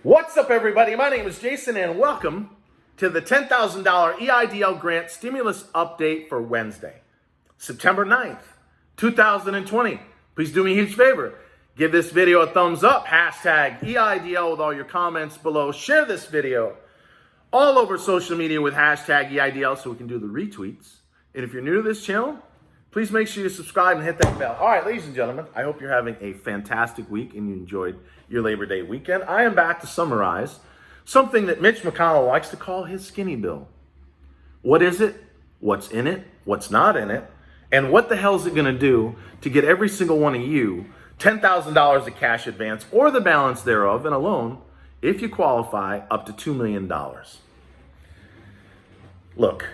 What's up, everybody? My name is Jason, and welcome to the $10,000 EIDL grant stimulus update for Wednesday, September 9th, 2020. Please do me a huge favor. Give this video a thumbs up, hashtag EIDL with all your comments below. Share this video all over social media with hashtag EIDL so we can do the retweets. And if you're new to this channel, please make sure you subscribe and hit that bell. All right, ladies and gentlemen, I hope you're having a fantastic week and you enjoyed your Labor Day weekend. I am back to summarize something that Mitch McConnell likes to call his skinny bill. What is it? What's in it? What's not in it? And what the hell is it going to do to get every single one of you $10,000 of cash advance or the balance thereof in a loan if you qualify up to $2 million? Look,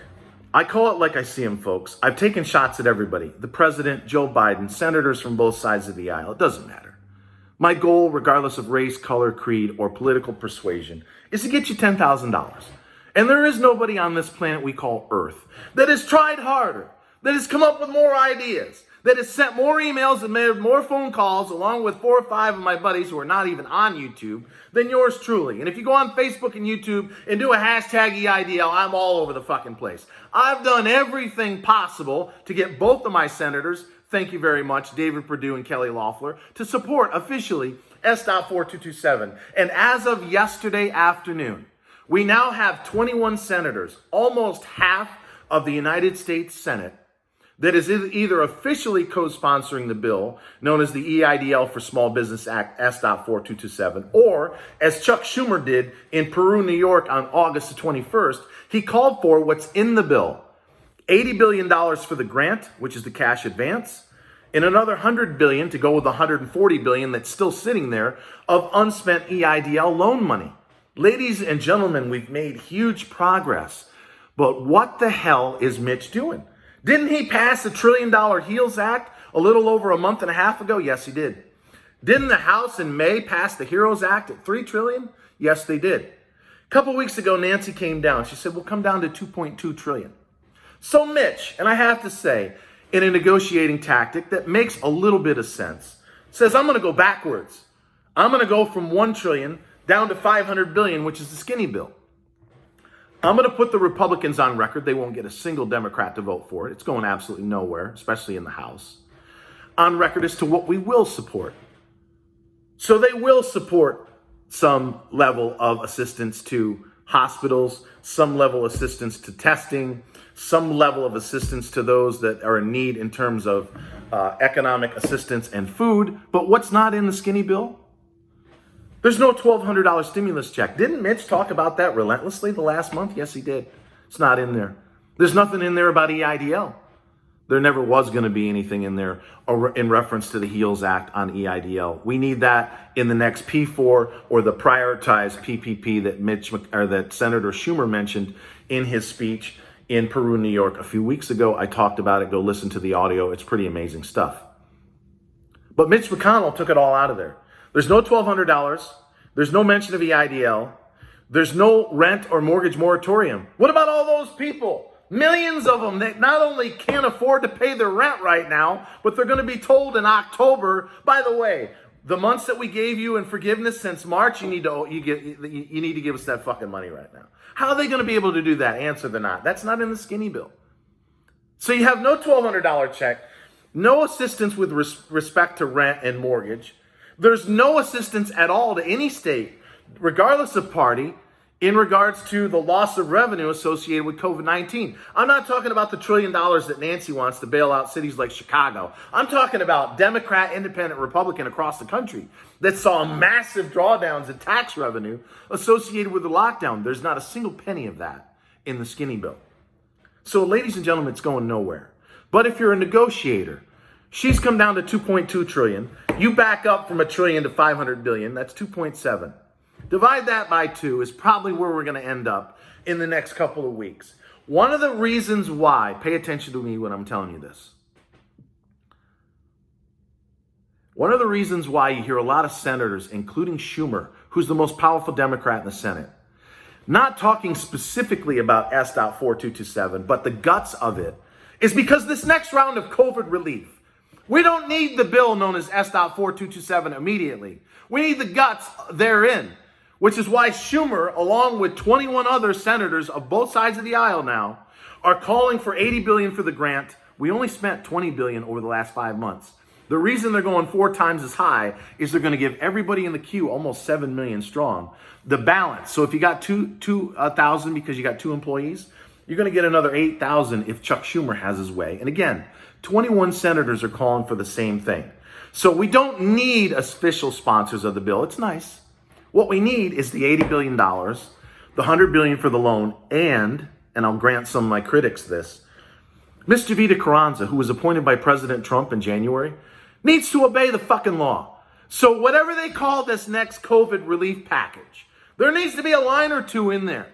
I call it like I see them, folks. I've taken shots at everybody. The president, Joe Biden, senators from both sides of the aisle. It doesn't matter. My goal, regardless of race, color, creed, or political persuasion, is to get you $10,000. And there is nobody on this planet we call Earth that has tried harder, that has come up with more ideas, that has sent more emails and made more phone calls, along with 4 or 5 of my buddies who are not even on YouTube, than yours truly. And if you go on Facebook and YouTube and do a hashtag EIDL, I'm all over the fucking place. I've done everything possible to get both of my senators, thank you very much, David Perdue and Kelly Loeffler, to support officially S.4227. And as of yesterday afternoon, we now have 21 senators, almost half of the United States Senate, that is either officially co-sponsoring the bill, known as the EIDL for Small Business Act S.4227, or as Chuck Schumer did in Peru, New York on August the 21st, he called for what's in the bill: $80 billion for the grant, which is the cash advance, and another $100 billion to go with the $140 billion that's still sitting there of unspent EIDL loan money. Ladies and gentlemen, we've made huge progress, but what the hell is Mitch doing? Didn't he pass the $1 trillion HEALS Act a little over a month and a half ago? Yes, he did. Didn't the House in May pass the HEROES Act at $3 trillion? Yes, they did. A couple weeks ago, Nancy came down. She said, we'll come down to $2.2 trillion. So Mitch, and I have to say, in a negotiating tactic that makes a little bit of sense, says, I'm going to go backwards. I'm going to go from $1 trillion down to $500 billion, which is the skinny bill. I'm going to put the Republicans on record. They won't get a single Democrat to vote for it. It's going absolutely nowhere, especially in the House. On record as to what we will support. So they will support some level of assistance to hospitals, some level of assistance to testing, some level of assistance to those that are in need in terms of economic assistance and food. But what's not in the skinny bill? There's no $1,200 stimulus check. Didn't Mitch talk about that relentlessly the last month? Yes, he did. It's not in there. There's nothing in there about EIDL. There never was going to be anything in there in reference to the HEALS Act on EIDL. We need that in the next P4 or the prioritized PPP that Senator Schumer mentioned in his speech in Peru, New York a few weeks ago. I talked about it. Go listen to the audio. It's pretty amazing stuff. But Mitch McConnell took it all out of there. There's no $1,200. There's no mention of EIDL. There's no rent or mortgage moratorium. What about all those people? Millions of them that not only can't afford to pay their rent right now, but they're going to be told in October, by the way, the months that we gave you in forgiveness since March, you need to give us that fucking money right now. How are they going to be able to do that? Answer the not. That's not in the skinny bill. So you have no $1,200 check, no assistance with respect to rent and mortgage. There's no assistance at all to any state, regardless of party, in regards to the loss of revenue associated with COVID-19. I'm not talking about the $1 trillion that Nancy wants to bail out cities like Chicago. I'm talking about Democrat, Independent, Republican across the country that saw massive drawdowns in tax revenue associated with the lockdown. There's not a single penny of that in the skinny bill. So, ladies and gentlemen, it's going nowhere. But if you're a negotiator, she's come down to $2.2 trillion. You back up from $1 trillion to $500 billion. That's 2.7. Divide that by 2 is probably where we're going to end up in the next couple of weeks. One of the reasons why, pay attention to me when I'm telling you this. One of the reasons why you hear a lot of senators, including Schumer, who's the most powerful Democrat in the Senate, not talking specifically about S.4227, but the guts of it, is because this next round of COVID relief, we don't need the bill known as S.4227 immediately. We need the guts therein. which is why Schumer, along with 21 other senators of both sides of the aisle now, are calling for $80 billion for the grant. We only spent $20 billion over the last 5 months. The reason they're going 4 times as high is they're going to give everybody in the queue, almost 7 million strong, the balance. So if you got 2,000 because you got 2 employees, you're going to get another 8,000 if Chuck Schumer has his way. And again, 21 senators are calling for the same thing. So we don't need official sponsors of the bill. It's nice. What we need is the $80 billion, the $100 billion for the loan, and I'll grant some of my critics this, Mr. Vita Carranza, who was appointed by President Trump in January, needs to obey the fucking law. So whatever they call this next COVID relief package, there needs to be a line or two in there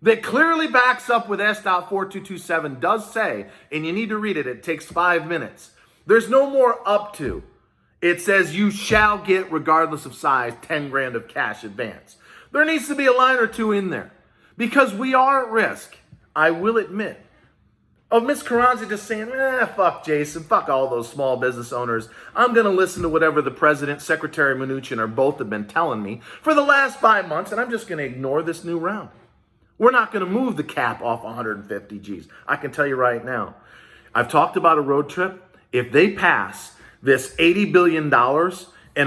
that clearly backs up with S.4227 does say, and you need to read it, it takes 5 minutes. There's no more up to. It says you shall get, regardless of size, 10 grand of cash advance. There needs to be a line or two in there because we are at risk, I will admit, of Ms. Carranza just saying, fuck Jason, fuck all those small business owners. I'm going to listen to whatever the president, Secretary Mnuchin, or both have been telling me for the last 5 months, and I'm just going to ignore this new round. We're not going to move the cap off 150 G's. I can tell you right now. I've talked about a road trip. If they pass this $80 billion and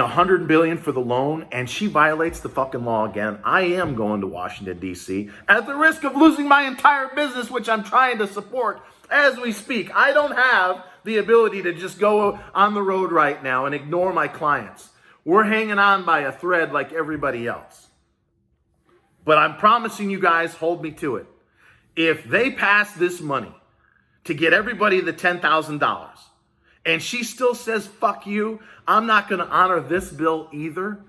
$100 billion for the loan, and she violates the fucking law again, I am going to Washington, D.C. at the risk of losing my entire business, which I'm trying to support as we speak. I don't have the ability to just go on the road right now and ignore my clients. We're hanging on by a thread like everybody else. But I'm promising you guys, hold me to it. If they pass this money to get everybody the $10,000, and she still says, fuck you, I'm not going to honor this bill either,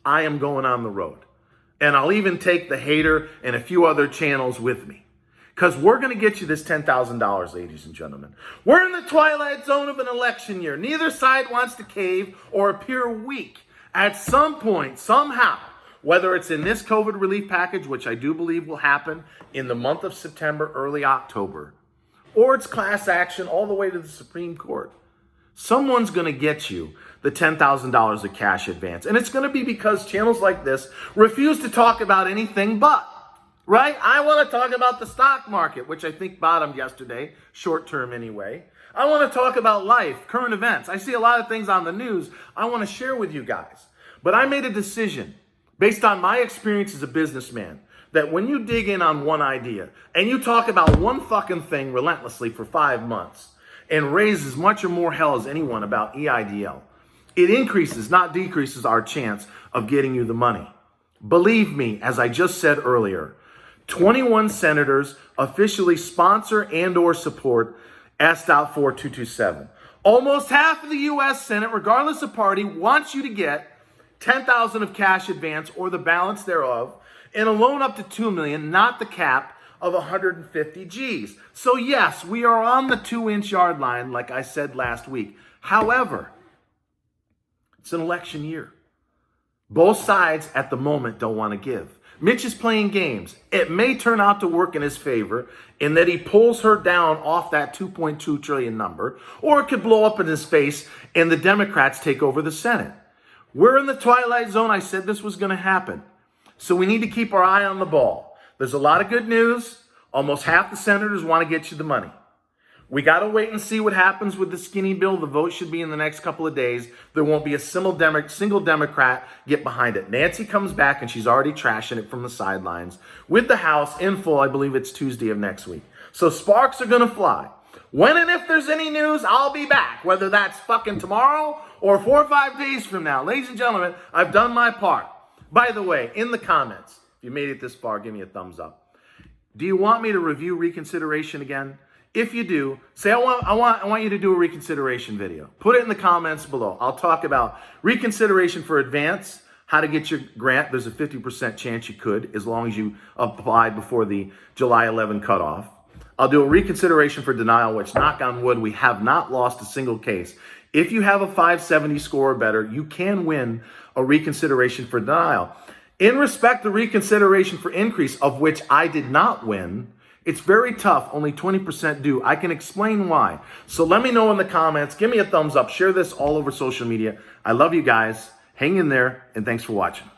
I am going on the road. And I'll even take the hater and a few other channels with me. Because we're going to get you this $10,000, ladies and gentlemen. We're in the twilight zone of an election year. Neither side wants to cave or appear weak. At some point, somehow, whether it's in this COVID relief package, which I do believe will happen in the month of September, early October, or it's class action all the way to the Supreme Court, someone's going to get you the $10,000 of cash advance. And it's going to be because channels like this refuse to talk about anything but, right? I want to talk about the stock market, which I think bottomed yesterday, short term anyway. I want to talk about life, current events. I see a lot of things on the news I want to share with you guys. But I made a decision based on my experience as a businessman that when you dig in on one idea and you talk about one fucking thing relentlessly for 5 months, and raise as much or more hell as anyone about EIDL, it increases, not decreases, our chance of getting you the money. Believe me, as I just said earlier, 21 senators officially sponsor and or support S.4227. Almost half of the U.S. Senate, regardless of party, wants you to get $10,000 of cash advance or the balance thereof, and a loan up to $2 million, not the cap of 150 G's. So yes, we are on the 2-inch yard line, like I said last week. However, it's an election year. Both sides at the moment don't want to give. Mitch is playing games. It may turn out to work in his favor in that he pulls her down off that 2.2 trillion number, or it could blow up in his face and the Democrats take over the Senate. We're in the twilight zone. I said this was going to happen. So we need to keep our eye on the ball. There's a lot of good news. Almost half the senators want to get you the money. We got to wait and see what happens with the skinny bill. The vote should be in the next couple of days. There won't be a single Democrat get behind it. Nancy comes back, and she's already trashing it from the sidelines with the House in full. I believe it's Tuesday of next week. So sparks are going to fly. When and if there's any news, I'll be back, whether that's fucking tomorrow or 4 or 5 days from now. Ladies and gentlemen, I've done my part. By the way, in the comments, if you made it this far, give me a thumbs up. Do you want me to review reconsideration again? If you do, say, I want you to do a reconsideration video. Put it in the comments below. I'll talk about reconsideration for advance, how to get your grant. There's a 50% chance you could, as long as you applied before the July 11 cutoff. I'll do a reconsideration for denial, which, knock on wood, we have not lost a single case. If you have a 570 score or better, you can win a reconsideration for denial. In respect to reconsideration for increase, of which I did not win, it's very tough. Only 20% do. I can explain why. So let me know in the comments. Give me a thumbs up. Share this all over social media. I love you guys. Hang in there, and thanks for watching.